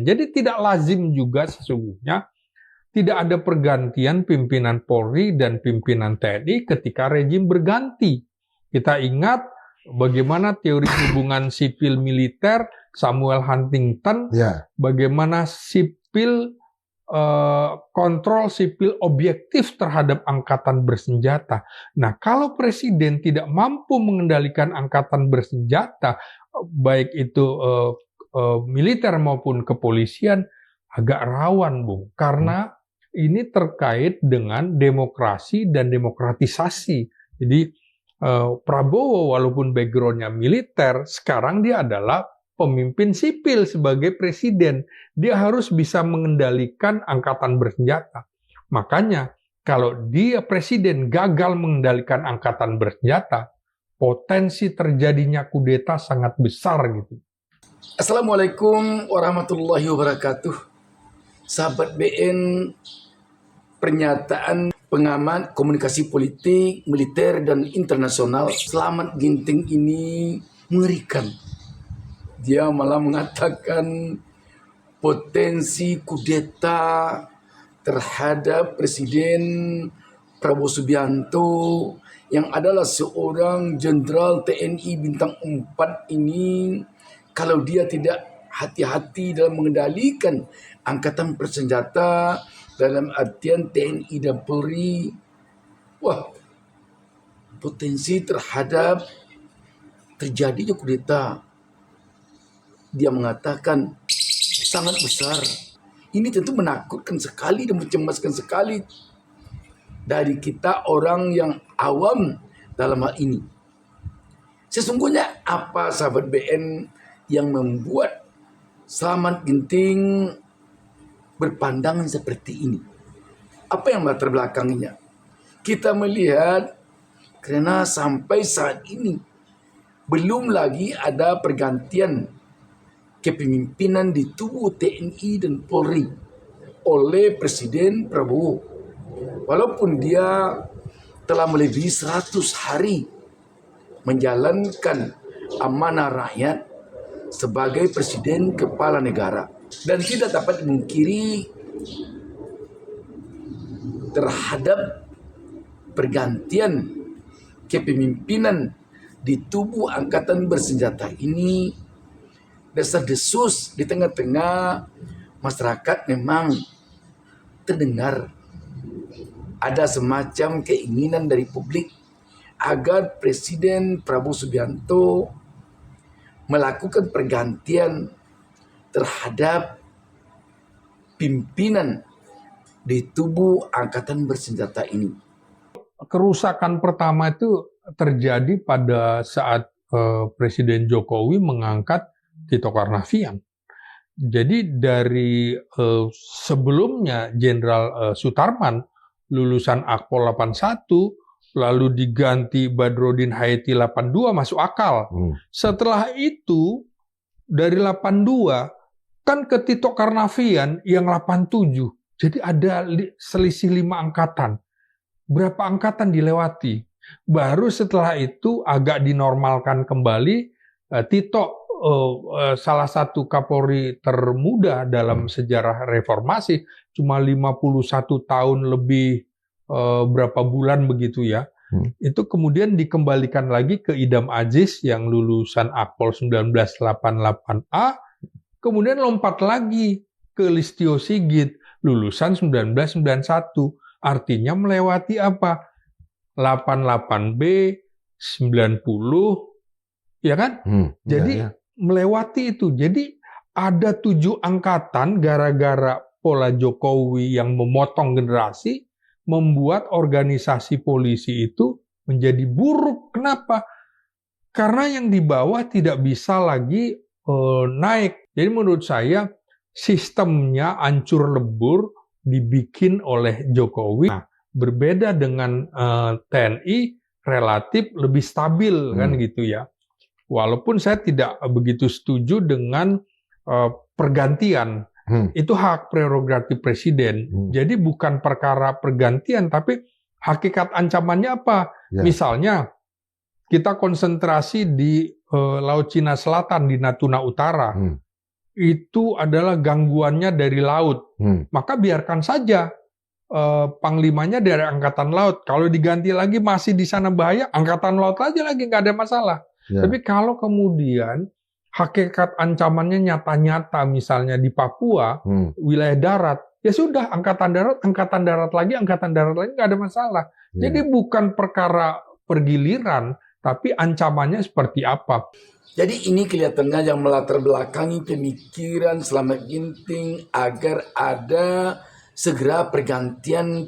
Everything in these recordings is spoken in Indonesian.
Jadi tidak lazim juga sesungguhnya tidak ada pergantian pimpinan Polri dan pimpinan TNI ketika rejim berganti. Kita ingat bagaimana teori hubungan sipil militer Samuel Huntington, bagaimana kontrol sipil objektif terhadap angkatan bersenjata. Nah, kalau presiden tidak mampu mengendalikan angkatan bersenjata, baik itu militer maupun kepolisian, agak rawan, Bung, karena ini terkait dengan demokrasi dan demokratisasi. Jadi Prabowo walaupun background-nya militer, sekarang dia adalah pemimpin sipil sebagai presiden. Dia harus bisa mengendalikan angkatan bersenjata. Makanya kalau dia presiden gagal mengendalikan angkatan bersenjata, potensi terjadinya kudeta sangat besar gitu. Assalamualaikum warahmatullahi wabarakatuh. Sahabat BN, pernyataan pengamat komunikasi politik, militer, dan internasional Slamet Ginting ini mengerikan. Dia malah mengatakan potensi kudeta terhadap Presiden Prabowo Subianto yang adalah seorang jenderal TNI bintang 4 ini, kalau dia tidak hati-hati dalam mengendalikan angkatan bersenjata dalam artian TNI dan Polri, wah, potensi terhadap terjadinya kudeta, dia mengatakan sangat besar. Ini tentu menakutkan sekali dan mencemaskan sekali dari kita orang yang awam dalam hal ini. Sesungguhnya apa, sahabat BN, yang membuat Slamet Ginting berpandangan seperti ini? Apa yang latar belakangnya? Kita melihat karena sampai saat ini belum lagi ada pergantian kepemimpinan di tubuh TNI dan Polri oleh Presiden Prabowo. Walaupun dia telah melebihi 100 hari menjalankan amanah rakyat sebagai Presiden Kepala Negara. Dan tidak dapat dimungkiri terhadap pergantian kepemimpinan di tubuh angkatan bersenjata ini, desas-desus di tengah-tengah masyarakat memang terdengar. Ada semacam keinginan dari publik agar Presiden Prabowo Subianto melakukan pergantian terhadap pimpinan di tubuh angkatan bersenjata ini. Kerusakan pertama itu terjadi pada saat Presiden Jokowi mengangkat Tito Karnavian. Jadi dari sebelumnya Jenderal Sutarman lulusan Akpol 81, lalu diganti Badrodin Haiti 82, masuk akal. Setelah itu dari 82 kan ke Tito Karnavian yang 87. Jadi ada selisih 5 angkatan. Berapa angkatan dilewati? Baru setelah itu agak dinormalkan kembali. Tito salah satu Kapolri termuda dalam sejarah reformasi, cuma 51 tahun lebih berapa bulan begitu ya. Itu kemudian dikembalikan lagi ke Idam Aziz yang lulusan Akpol 1988A, kemudian lompat lagi ke Listio Sigit lulusan 1991. Artinya melewati apa? 88B, 90, ya kan? Jadi melewati itu. Jadi ada 7 angkatan gara-gara pola Jokowi yang memotong generasi, membuat organisasi polisi itu menjadi buruk. Kenapa? Karena yang di bawah tidak bisa lagi naik. Jadi menurut saya sistemnya hancur lebur dibikin oleh Jokowi. Nah, berbeda dengan TNI relatif lebih stabil kan gitu ya. Walaupun saya tidak begitu setuju dengan pergantian. Itu hak prerogatif presiden. Jadi bukan perkara pergantian, tapi hakikat ancamannya apa? Misalnya kita konsentrasi di Laut Cina Selatan, di Natuna Utara. itu adalah gangguannya dari laut. Maka biarkan saja panglimanya dari Angkatan Laut. Kalau diganti lagi masih di sana bahaya, Angkatan Laut aja lagi, nggak ada masalah. Ya. Tapi kalau kemudian hakikat ancamannya nyata-nyata, misalnya di Papua, wilayah darat, ya sudah, Angkatan Darat lagi, nggak ada masalah. Ya. Jadi bukan perkara pergiliran, tapi ancamannya seperti apa. Jadi ini kelihatannya yang melatar belakangi pemikiran Slamet Ginting agar ada segera pergantian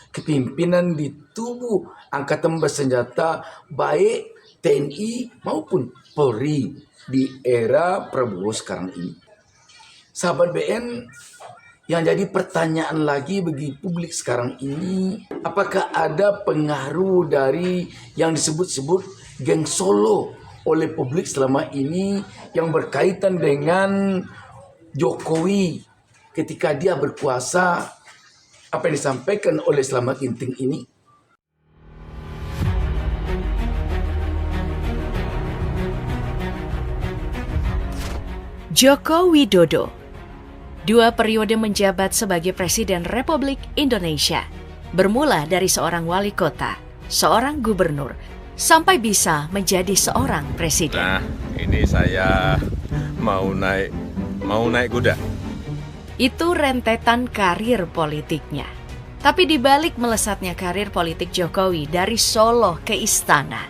kepimpinan di tubuh Angkatan Bersenjata baik TNI maupun Polri di era Prabowo sekarang ini. Sahabat BN, yang jadi pertanyaan lagi bagi publik sekarang ini, apakah ada pengaruh dari yang disebut-sebut geng Solo oleh publik selama ini yang berkaitan dengan Jokowi ketika dia berkuasa, apa yang disampaikan oleh Slamet Ginting ini? Joko Widodo, 2 periode menjabat sebagai Presiden Republik Indonesia, bermula dari seorang wali kota, seorang gubernur, sampai bisa menjadi seorang presiden. Nah, ini saya mau naik kuda. Itu rentetan karir politiknya. Tapi di balik melesatnya karir politik Jokowi dari Solo ke istana,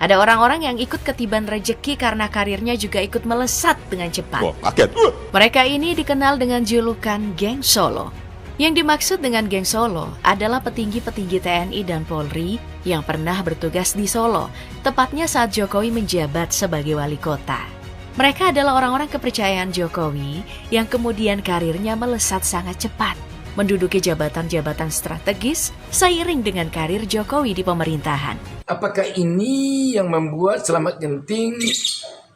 ada orang-orang yang ikut ketiban rejeki karena karirnya juga ikut melesat dengan cepat. Wah, kaget. Mereka ini dikenal dengan julukan Geng Solo. Yang dimaksud dengan Geng Solo adalah petinggi-petinggi TNI dan Polri yang pernah bertugas di Solo, tepatnya saat Jokowi menjabat sebagai wali kota. Mereka adalah orang-orang kepercayaan Jokowi yang kemudian karirnya melesat sangat cepat, menduduki jabatan-jabatan strategis seiring dengan karir Jokowi di pemerintahan. Apakah ini yang membuat Slamet Ginting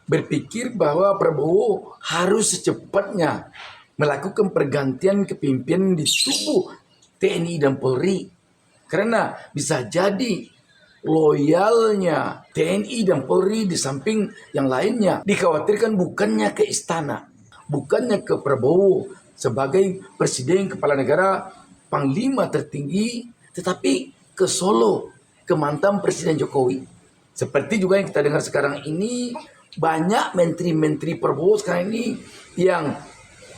berpikir bahwa Prabowo harus secepatnya melakukan pergantian kepimpinan di tubuh TNI dan Polri? Karena bisa jadi loyalnya TNI dan Polri di samping yang lainnya dikhawatirkan bukannya ke istana, bukannya ke Prabowo sebagai Presiden Kepala Negara Panglima tertinggi, tetapi ke Solo, ke mantan Presiden Jokowi. Seperti juga yang kita dengar sekarang ini, banyak menteri-menteri Prabowo sekarang ini yang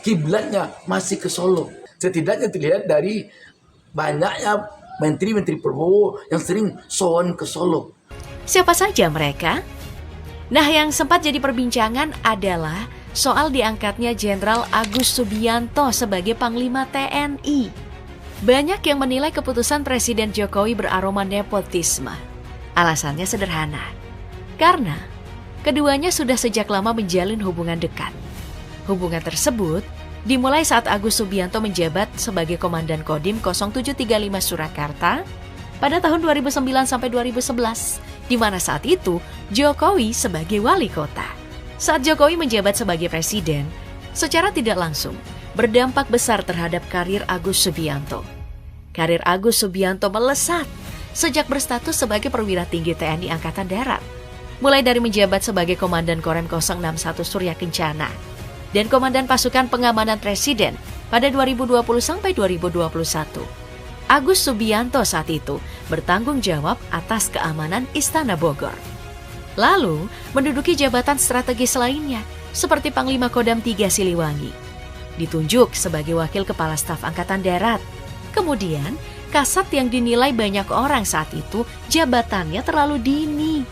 kiblatnya masih ke Solo. Setidaknya terlihat dari banyaknya menteri-menteri Prabowo yang sering sowan ke Solo. Siapa saja mereka? Nah, yang sempat jadi perbincangan adalah soal diangkatnya Jenderal Agus Subianto sebagai Panglima TNI. Banyak yang menilai keputusan Presiden Jokowi beraroma nepotisme. Alasannya sederhana, karena keduanya sudah sejak lama menjalin hubungan dekat. Hubungan tersebut dimulai saat Agus Subianto menjabat sebagai Komandan Kodim 0735 Surakarta pada tahun 2009 sampai 2011, di mana saat itu Jokowi sebagai wali kota. Saat Jokowi menjabat sebagai presiden, secara tidak langsung berdampak besar terhadap karir Agus Subianto. Karir Agus Subianto melesat sejak berstatus sebagai perwira tinggi TNI Angkatan Darat, mulai dari menjabat sebagai Komandan Korem 061 Surya Kencana dan Komandan Pasukan Pengamanan Presiden pada 2020 sampai 2021. Agus Subianto saat itu bertanggung jawab atas keamanan Istana Bogor. Lalu menduduki jabatan strategis lainnya seperti Panglima Kodam 3 Siliwangi. Ditunjuk sebagai Wakil Kepala Staf Angkatan Darat. Kemudian Kasat yang dinilai banyak orang saat itu jabatannya terlalu dini.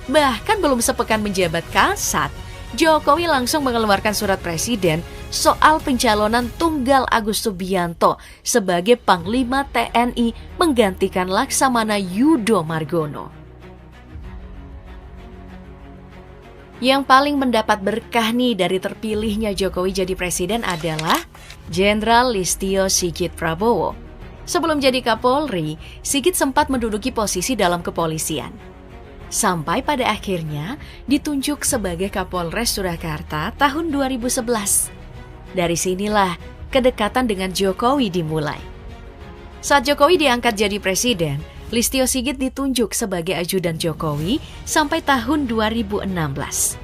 Bahkan belum sepekan menjabat Kasat, Jokowi langsung mengeluarkan surat presiden soal pencalonan tunggal Agus Subianto sebagai Panglima TNI menggantikan Laksamana Yudo Margono. Yang paling mendapat berkah nih dari terpilihnya Jokowi jadi presiden adalah Jenderal Listio Sigit Prabowo. Sebelum jadi Kapolri, Sigit sempat menduduki posisi dalam kepolisian. Sampai pada akhirnya ditunjuk sebagai Kapolres Surakarta tahun 2011. Dari sinilah kedekatan dengan Jokowi dimulai. Saat Jokowi diangkat jadi presiden, Listio Sigit ditunjuk sebagai ajudan Jokowi sampai tahun 2016.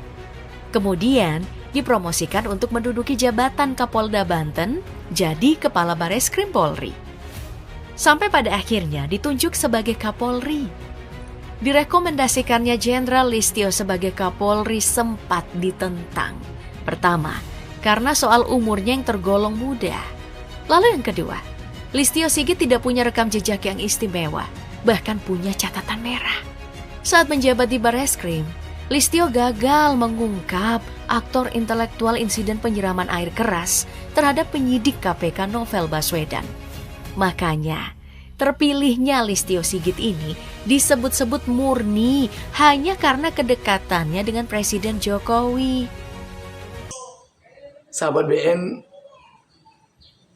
Kemudian, dipromosikan untuk menduduki jabatan Kapolda Banten, jadi Kepala Bareskrim Polri. Sampai pada akhirnya ditunjuk sebagai Kapolri. Direkomendasikannya Jenderal Listio sebagai Kapolri sempat ditentang. Pertama, karena soal umurnya yang tergolong muda. Lalu yang kedua, Listio Sigit tidak punya rekam jejak yang istimewa, bahkan punya catatan merah. Saat menjabat di Bareskrim, Listio gagal mengungkap aktor intelektual insiden penyiraman air keras terhadap penyidik KPK Novel Baswedan. Makanya, terpilihnya Listio Sigit ini disebut-sebut murni hanya karena kedekatannya dengan Presiden Jokowi. Sahabat BN,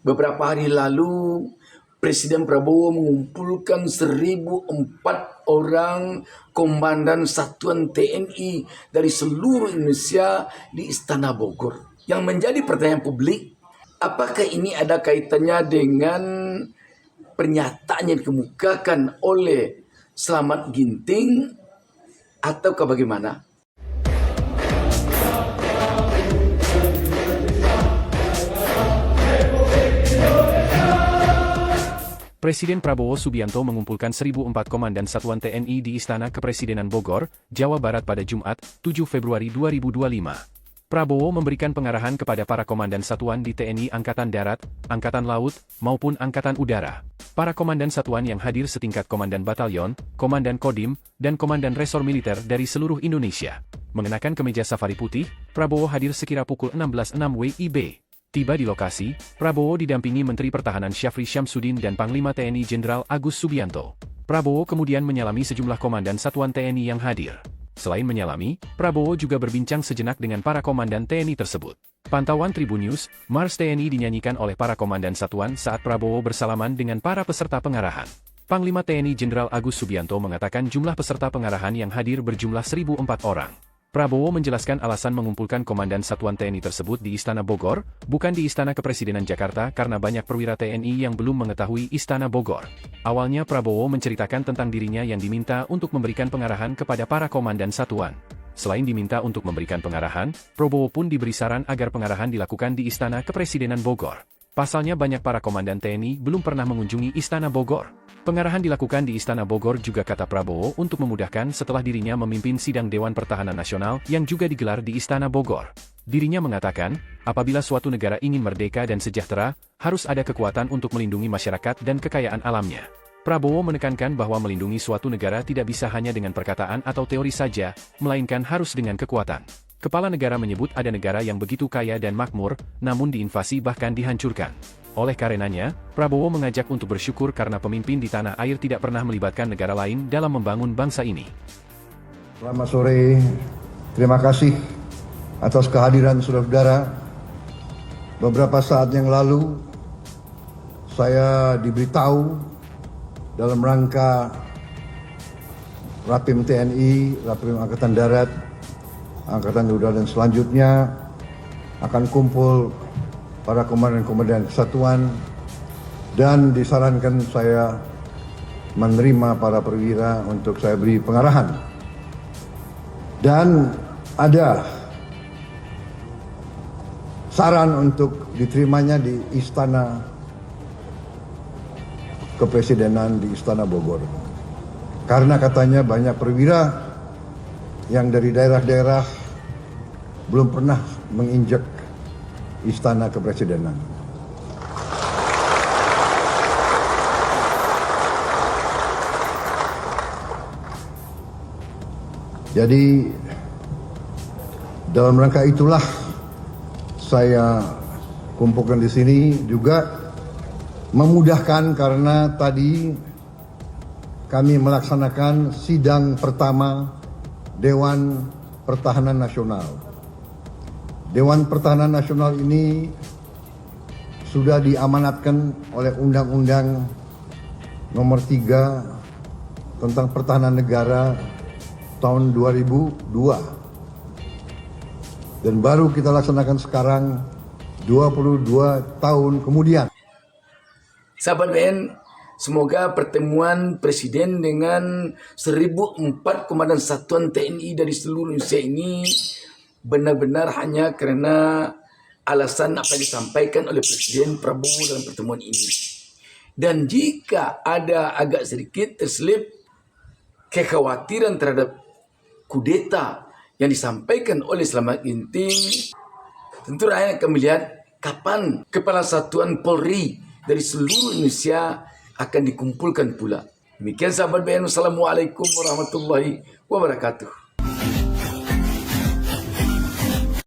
beberapa hari lalu Presiden Prabowo mengumpulkan 1.004 orang komandan satuan TNI dari seluruh Indonesia di Istana Bogor. Yang menjadi pertanyaan publik, apakah ini ada kaitannya dengan pernyataan yang dikemukakan oleh Slamet Ginting ataukah bagaimana? Presiden Prabowo Subianto mengumpulkan 1.004 komandan satuan TNI di Istana Kepresidenan Bogor, Jawa Barat pada Jumat, 7 Februari 2025. Prabowo memberikan pengarahan kepada para komandan satuan di TNI Angkatan Darat, Angkatan Laut, maupun Angkatan Udara. Para komandan satuan yang hadir setingkat komandan batalion, komandan kodim, dan komandan resor militer dari seluruh Indonesia. Mengenakan kemeja safari putih, Prabowo hadir sekira pukul 16.06 WIB. Tiba di lokasi, Prabowo didampingi Menteri Pertahanan Syafri Syamsuddin dan Panglima TNI Jenderal Agus Subianto. Prabowo kemudian menyalami sejumlah komandan satuan TNI yang hadir. Selain menyalami, Prabowo juga berbincang sejenak dengan para komandan TNI tersebut. Pantauan Tribun News, Mars TNI dinyanyikan oleh para komandan satuan saat Prabowo bersalaman dengan para peserta pengarahan. Panglima TNI Jenderal Agus Subianto mengatakan jumlah peserta pengarahan yang hadir berjumlah 1.004 orang. Prabowo menjelaskan alasan mengumpulkan komandan satuan TNI tersebut di Istana Bogor, bukan di Istana Kepresidenan Jakarta karena banyak perwira TNI yang belum mengetahui Istana Bogor. Awalnya Prabowo menceritakan tentang dirinya yang diminta untuk memberikan pengarahan kepada para komandan satuan. Selain diminta untuk memberikan pengarahan, Prabowo pun diberi saran agar pengarahan dilakukan di Istana Kepresidenan Bogor. Pasalnya banyak para komandan TNI belum pernah mengunjungi Istana Bogor. Pengarahan dilakukan di Istana Bogor juga kata Prabowo untuk memudahkan setelah dirinya memimpin sidang Dewan Pertahanan Nasional yang juga digelar di Istana Bogor. Dirinya mengatakan, apabila suatu negara ingin merdeka dan sejahtera, harus ada kekuatan untuk melindungi masyarakat dan kekayaan alamnya. Prabowo menekankan bahwa melindungi suatu negara tidak bisa hanya dengan perkataan atau teori saja, melainkan harus dengan kekuatan. Kepala negara menyebut ada negara yang begitu kaya dan makmur, namun diinvasi bahkan dihancurkan. Oleh karenanya, Prabowo mengajak untuk bersyukur karena pemimpin di tanah air tidak pernah melibatkan negara lain dalam membangun bangsa ini. Selamat sore, terima kasih atas kehadiran saudara-saudara. Beberapa saat yang lalu, saya diberitahu dalam rangka Rapim TNI, Rapim Angkatan Darat, Angkatan Udara dan selanjutnya akan kumpul para komandan-komandan kesatuan dan disarankan saya menerima para perwira untuk saya beri pengarahan. Dan ada saran untuk diterimanya di Istana Kepresidenan di Istana Bogor. Karena katanya banyak perwira yang dari daerah-daerah belum pernah menginjak Istana Kepresidenan. Jadi dalam rangka itulah saya kumpulkan di sini juga memudahkan karena tadi kami melaksanakan sidang pertama Dewan Pertahanan Nasional. Dewan Pertahanan Nasional ini sudah diamanatkan oleh Undang-Undang Nomor 3 tentang Pertahanan Negara tahun 2002. Dan baru kita laksanakan sekarang 22 tahun kemudian. Sahabat BN, semoga pertemuan Presiden dengan 1.004 komandan satuan TNI dari seluruh Indonesia ini benar-benar hanya karena alasan apa yang disampaikan oleh Presiden Prabowo dalam pertemuan ini. Dan jika ada agak sedikit terselip kekhawatiran terhadap kudeta yang disampaikan oleh Slamet Ginting, tentu rakyat akan melihat kapan Kepala Satuan Polri dari seluruh Indonesia akan dikumpulkan pula. Demikian sahabat BNU, Assalamualaikum warahmatullahi wabarakatuh.